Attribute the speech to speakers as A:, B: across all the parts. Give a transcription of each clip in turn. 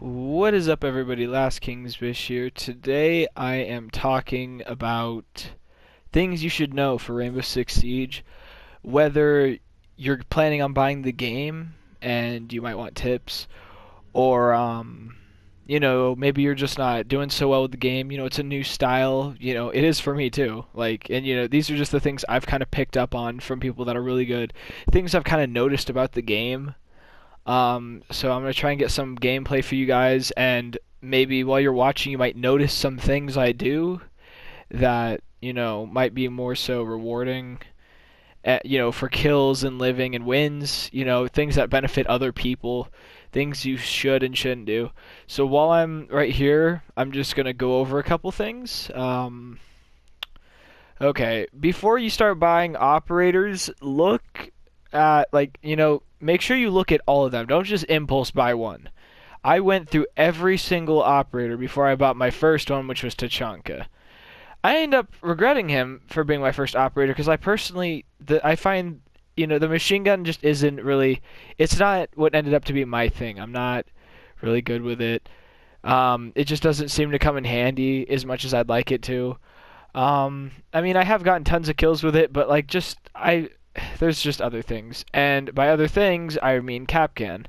A: What is up, everybody? Last Kingsbish here. Today I am talking about things you should know for Rainbow Six Siege. Whether you're planning on buying the game and you might want tips, or maybe you're just not doing so well with the game. It's a new style. It is for me too. These are just the things I've kind of picked up on from people that are really good. Things I've kind of noticed about the game. So I'm gonna try and get some gameplay for you guys, and maybe while you're watching, you might notice some things I do that might be more so rewarding, for kills and living and wins. Things that benefit other people, things you should and shouldn't do. So while I'm right here, I'm just gonna go over a couple things. Okay, before you start buying operators, look at make sure you look at all of them. Don't just impulse buy one. I went through every single operator before I bought my first one, which was Tachanka. I end up regretting him for being my first operator because I find the machine gun just isn't really. It's not what ended up to be my thing. I'm not really good with it. It just doesn't seem to come in handy as much as I'd like it to. I have gotten tons of kills with it, but there's just other things. And by other things, I mean Capcan.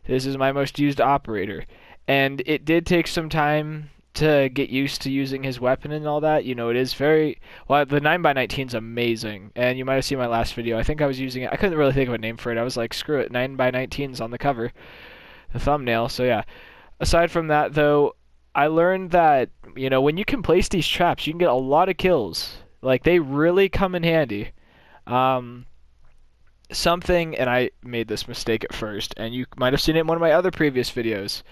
A: This is my most used operator. And it did take some time to get used to using his weapon and all that. It is very... Well, the 9x19 is amazing. And you might have seen my last video. I think I was using it... I couldn't really think of a name for it. I was like, screw it, 9x19's on the cover. The thumbnail, so yeah. Aside from that, though, I learned that, when you can place these traps, you can get a lot of kills. They really come in handy. And I made this mistake at first, and you might have seen it in one of my other previous videos.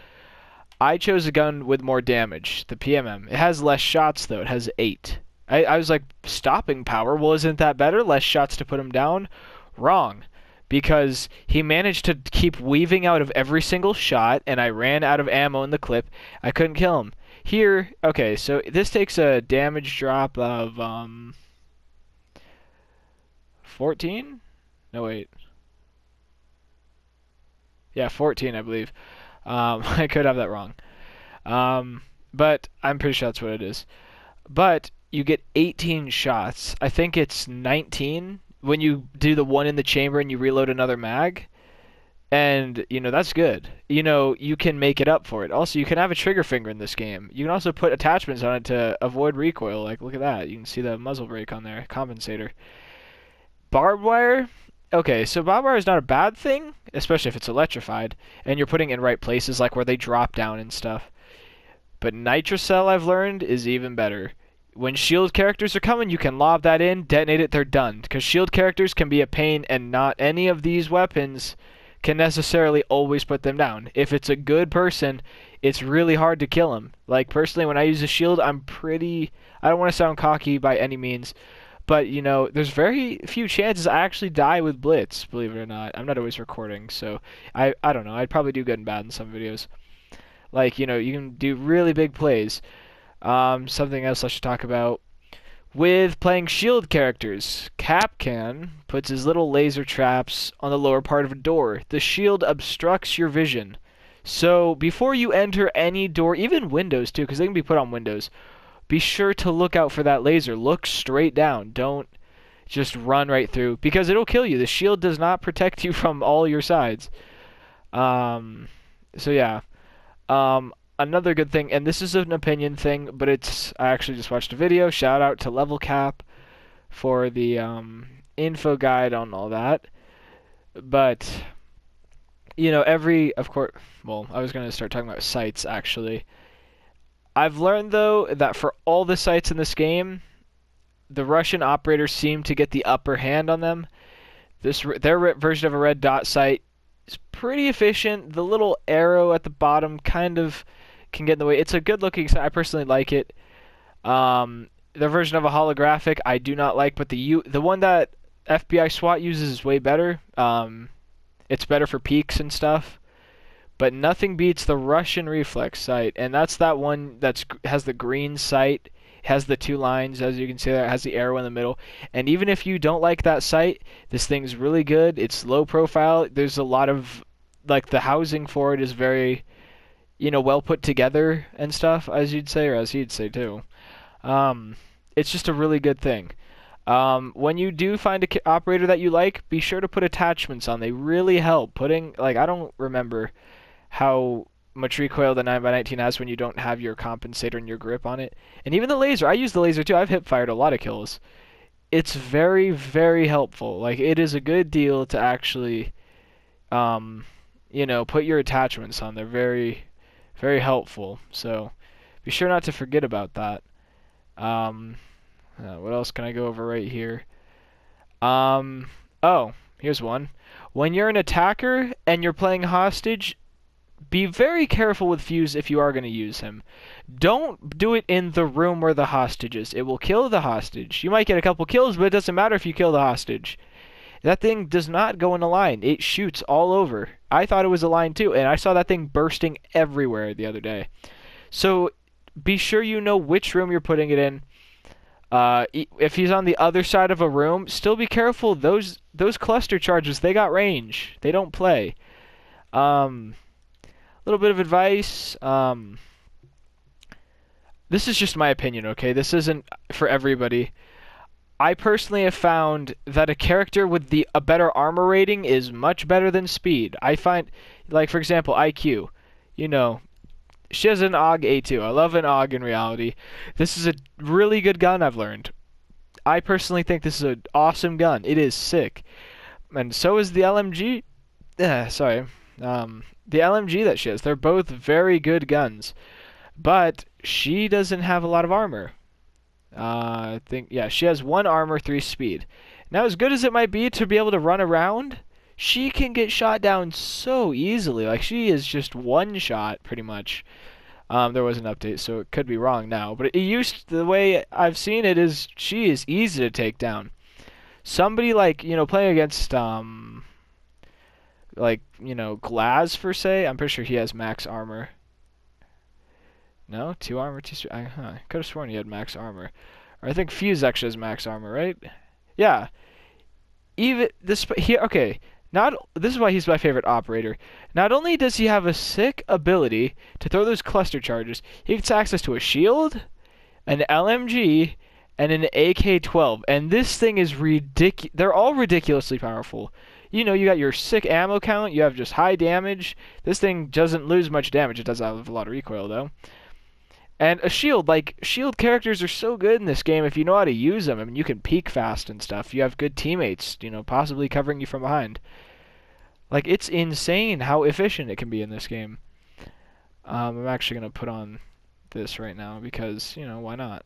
A: I chose a gun with more damage, the PMM. It has less shots, though. It has 8. I was like, stopping power? Well, isn't that better? Less shots to put him down? Wrong. Because he managed to keep weaving out of every single shot, and I ran out of ammo in the clip. I couldn't kill him. Here, okay, so this takes a damage drop of, 14? No, wait. Yeah, 14, I believe. I could have that wrong. But I'm pretty sure that's what it is. But you get 18 shots. I think it's 19 when you do the one in the chamber and you reload another mag. And, that's good. You can make it up for it. Also, you can have a trigger finger in this game. You can also put attachments on it to avoid recoil. Look at that. You can see the muzzle brake on there, compensator. Barbed wire? Okay, so barbed wire is not a bad thing, especially if it's electrified, and you're putting it in right places, like where they drop down and stuff. But nitrocell, I've learned, is even better. When shield characters are coming, you can lob that in, detonate it, they're done. Because shield characters can be a pain, and not any of these weapons can necessarily always put them down. If it's a good person, it's really hard to kill them. Personally, when I use a shield, I don't want to sound cocky by any means, but, there's very few chances I actually die with Blitz, believe it or not. I'm not always recording, so I don't know. I'd probably do good and bad in some videos. You can do really big plays. Something else I should talk about. With playing shield characters, Capcan puts his little laser traps on the lower part of a door. The shield obstructs your vision. So before you enter any door, even windows too, because they can be put on windows, be sure to look out for that laser. Look straight down. Don't just run right through, because it'll kill you. The shield does not protect you from all your sides. So yeah. Another good thing, and this is an opinion thing, but I actually just watched a video. Shout out to Level Cap for the info guide on all that. But of course, well, I was going to start talking about sights actually. I've learned, though, that for all the sights in this game, the Russian operators seem to get the upper hand on them. Their version of a red dot sight is pretty efficient. The little arrow at the bottom kind of can get in the way. It's a good-looking sight. I personally like it. Their version of a holographic I do not like, but the one that FBI SWAT uses is way better. It's better for peaks and stuff. But nothing beats the Russian reflex sight, and that's that one that has the green sight, has the 2 lines, as you can see there, it has the arrow in the middle. And even if you don't like that sight, this thing's really good. It's low profile. There's a lot of, the housing for it is very well put together and stuff, as you'd say, or as he'd say too. Um, it's just a really good thing. When you do find a operator that you like, be sure to put attachments on. They really help. Putting, like, I don't remember how much recoil the 9x19 has when you don't have your compensator and your grip on it. And even the laser, I use the laser too. I've hip fired a lot of kills. It's very, very helpful. Like, it is a good deal to actually, um, put your attachments on. They're very, very helpful. So be sure not to forget about that. Um, what else can I go over right here? Oh, here's one. When you're an attacker and you're playing hostage, be very careful with Fuse if you are going to use him. Don't do it in the room where the hostage is. It will kill the hostage. You might get a couple kills, but it doesn't matter if you kill the hostage. That thing does not go in a line. It shoots all over. I thought it was a line too, and I saw that thing bursting everywhere the other day. So be sure you know which room you're putting it in. If he's on the other side of a room, still be careful. Those cluster charges, they got range. They don't play. Little bit of advice. This is just my opinion, okay? This isn't for everybody. I personally have found that a character with a better armor rating is much better than speed. I find, like, for example, IQ. She has an AUG A2. I love an AUG in reality. This is a really good gun, I've learned. I personally think this is an awesome gun. It is sick. And so is the LMG. The LMG that she has. They're both very good guns. But she doesn't have a lot of armor. I think, yeah, she has 1 armor, 3 speed. Now, as good as it might be to be able to run around, she can get shot down so easily. Like, she is just one shot, pretty much. There was an update, so it could be wrong now. But the way I've seen it is she is easy to take down. Somebody like, playing against, Glaz, per se, I'm pretty sure he has max armor. No? 2 armor, 2 speed. I could have sworn he had max armor. Or I think Fuse actually has max armor, right? Yeah. Even this here, okay. This is why he's my favorite operator. Not only does he have a sick ability to throw those cluster charges, he gets access to a shield, an LMG, and an AK-12. And this thing is ridiculous. They're all ridiculously powerful. You got your sick ammo count. You have just high damage. This thing doesn't lose much damage. It does have a lot of recoil, though. And a shield, shield characters are so good in this game if you know how to use them. I mean, you can peek fast and stuff. You have good teammates, possibly covering you from behind. Like, it's insane how efficient it can be in this game. I'm actually going to put on this right now because, why not?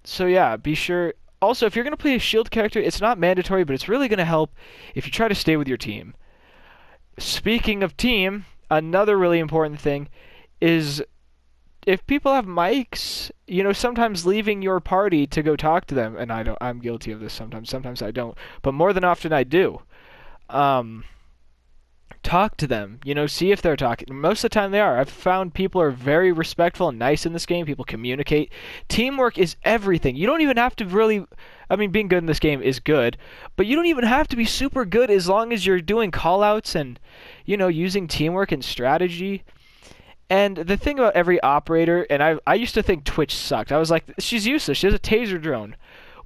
A: So yeah, be sure. Also, if you're going to play a shield character, it's not mandatory, but it's really going to help if you try to stay with your team. Speaking of team, another really important thing is if people have mics, sometimes leaving your party to go talk to them, and I'm guilty of this sometimes I don't, but more than often I do. Talk to them, see if they're talking. Most of the time they are. I've found people are very respectful and nice in this game. People communicate. Teamwork is everything. You don't even have to really, being good in this game is good, but you don't even have to be super good as long as you're doing callouts and, using teamwork and strategy. And the thing about every operator, and I used to think Twitch sucked. I was like, she's useless. She has a taser drone.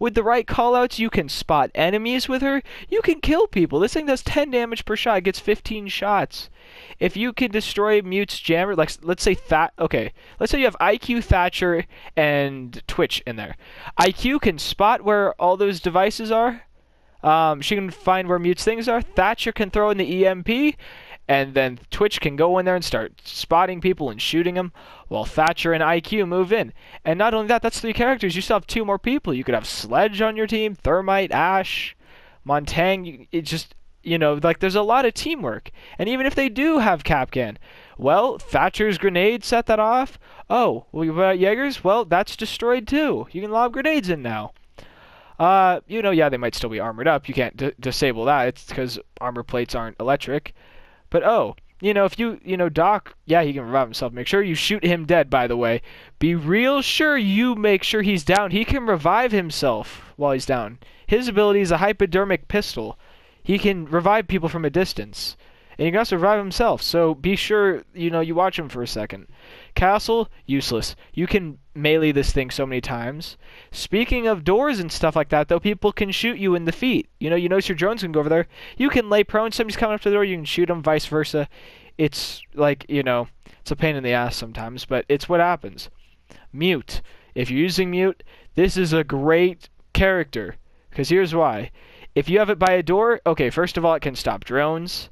A: With the right callouts, you can spot enemies with her. You can kill people. This thing does 10 damage per shot. It gets 15 shots. If you can destroy Mute's jammer, like, let's say let's say you have IQ, Thatcher, and Twitch in there. IQ can spot where all those devices are. She can find where Mute's things are. Thatcher can throw in the EMP. And then Twitch can go in there and start spotting people and shooting them, while Thatcher and IQ move in. And not only that, that's 3 characters. You still have 2 more people. You could have Sledge on your team, Thermite, Ash, Montang. It just, there's a lot of teamwork. And even if they do have Capcan, well, Thatcher's grenade set that off. Oh, well, you got Jaegers? Well, that's destroyed too. You can lob grenades in now. Yeah, they might still be armored up. You can't disable that. It's because armor plates aren't electric. But if Doc, yeah, he can revive himself. Make sure you shoot him dead, by the way. Be real sure you make sure he's down. He can revive himself while he's down. His ability is a hypodermic pistol. He can revive people from a distance. And he can also revive himself, so be sure, you watch him for a second. Castle, useless. You can melee this thing so many times. Speaking of doors and stuff like that, though, people can shoot you in the feet. You notice your drones can go over there. You can lay prone, somebody's coming up to the door, you can shoot them, vice versa. It's like, it's a pain in the ass sometimes, but it's what happens. Mute. If you're using mute, this is a great character, because here's why. If you have it by a door, okay, first of all, it can stop drones.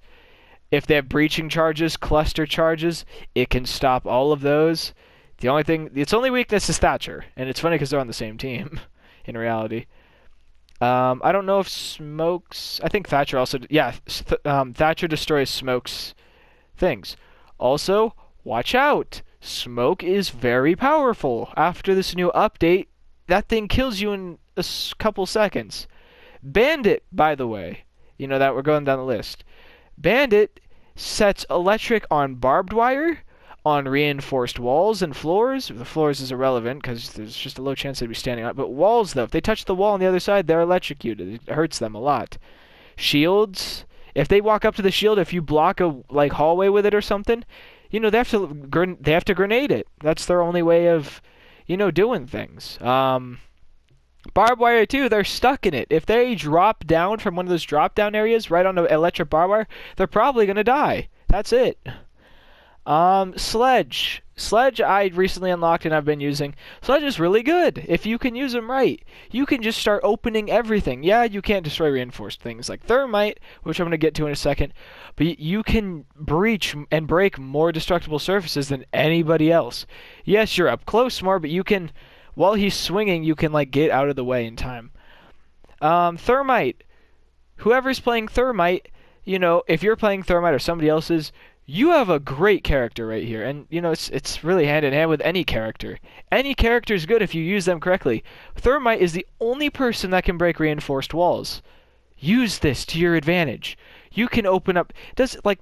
A: If they have breaching charges, cluster charges, it can stop all of those. Its only weakness is Thatcher, and it's funny because they're on the same team, in reality. I don't know if Smokes... I think Thatcher also... Yeah, Thatcher destroys Smokes things. Also, watch out! Smoke is very powerful. After this new update, that thing kills you in a couple seconds. Bandit, by the way, that we're going down the list. Bandit sets electric on barbed wire, on reinforced walls and floors. The floors is irrelevant because there's just a low chance they'd be standing on it. But walls, though, if they touch the wall on the other side, they're electrocuted. It hurts them a lot. Shields, if they walk up to the shield, if you block a hallway with it or something, they have to grenade it. That's their only way of, doing things. Barbed wire too, they're stuck in it. If they drop down from one of those drop down areas right on the electric barbed wire, they're probably gonna die. That's it. Sledge. Sledge I recently unlocked and I've been using. Sledge is really good. If you can use them right, you can just start opening everything. Yeah, you can't destroy reinforced things like thermite, which I'm gonna get to in a second, but you can breach and break more destructible surfaces than anybody else. Yes, you're up close more, but you can... While he's swinging, you can get out of the way in time. Thermite. Whoever's playing Thermite, if you're playing Thermite or somebody else's, you have a great character right here. And, it's really hand in hand with any character. Any character is good if you use them correctly. Thermite is the only person that can break reinforced walls. Use this to your advantage. You can open up...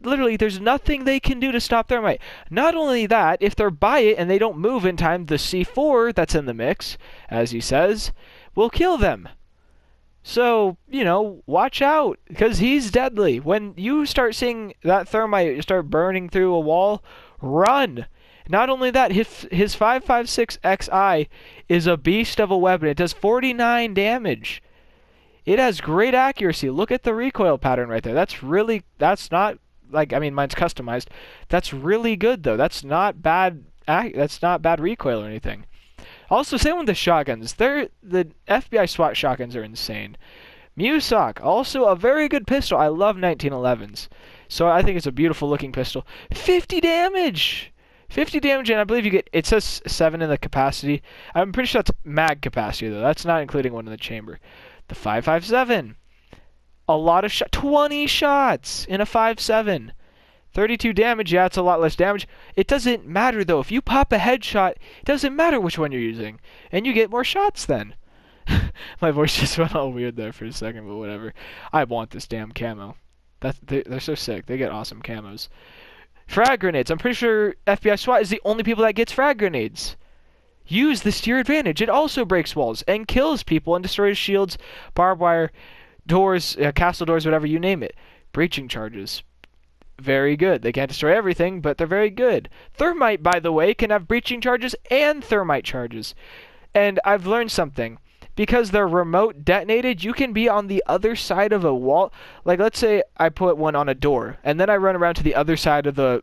A: literally, there's nothing they can do to stop Thermite. Not only that, if they're by it and they don't move in time, the C4 that's in the mix, as he says, will kill them. So, watch out, because he's deadly. When you start seeing that Thermite start burning through a wall, run! Not only that, his 5.56 XI is a beast of a weapon. It does 49 damage. It has great accuracy. Look at the recoil pattern right there. That's not mine's customized. That's really good though. That's not bad recoil or anything. Also, same with the shotguns. The FBI SWAT shotguns are insane. Musoc, also a very good pistol. I love 1911s. So I think it's a beautiful looking pistol. 50 damage! 50 damage, and I believe it says 7 in the capacity. I'm pretty sure that's mag capacity though. That's not including one in the chamber. The 5.57. A lot of 20 shots in a 5.7. 32 damage, yeah, it's a lot less damage. It doesn't matter, though. If you pop a headshot, it doesn't matter which one you're using. And you get more shots then. My voice just went all weird there for a second, but whatever. I want this damn camo. They're so sick. They get awesome camos. Frag grenades. I'm pretty sure FBI SWAT is the only people that gets frag grenades. Use this to your advantage. It also breaks walls and kills people and destroys shields, barbed wire, doors, castle doors, whatever, you name it. Breaching charges. Very good. They can't destroy everything, but they're very good. Thermite, by the way, can have breaching charges and thermite charges. And I've learned something. Because they're remote detonated, you can be on the other side of a wall. Let's say I put one on a door, and then I run around to the other side of the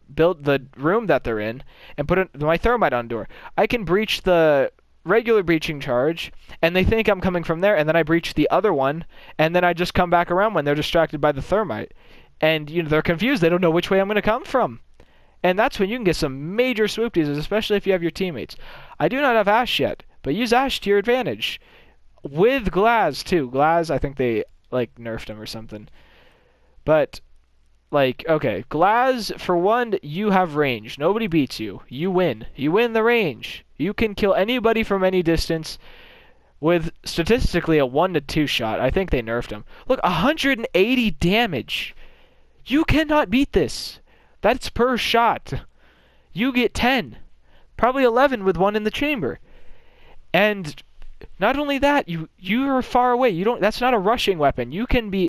A: room that they're in, and put my thermite on door. I can breach the regular breaching charge, and they think I'm coming from there, and then I breach the other one, and then I just come back around when they're distracted by the thermite. And, they're confused. They don't know which way I'm going to come from. And that's when you can get some major swoopties, especially if you have your teammates. I do not have Ash yet, but use Ash to your advantage. With Glaz, too. Glaz, I think they, nerfed him or something. But, okay. Glaz, for one, you have range. Nobody beats you. You win. You win the range. You can kill anybody from any distance with, statistically, a 1 to 2 shot. I think they nerfed him. Look, 180 damage. You cannot beat this. That's per shot. You get 10. Probably 11 with one in the chamber. And... not only that, you're far away. That's not a rushing weapon. You can be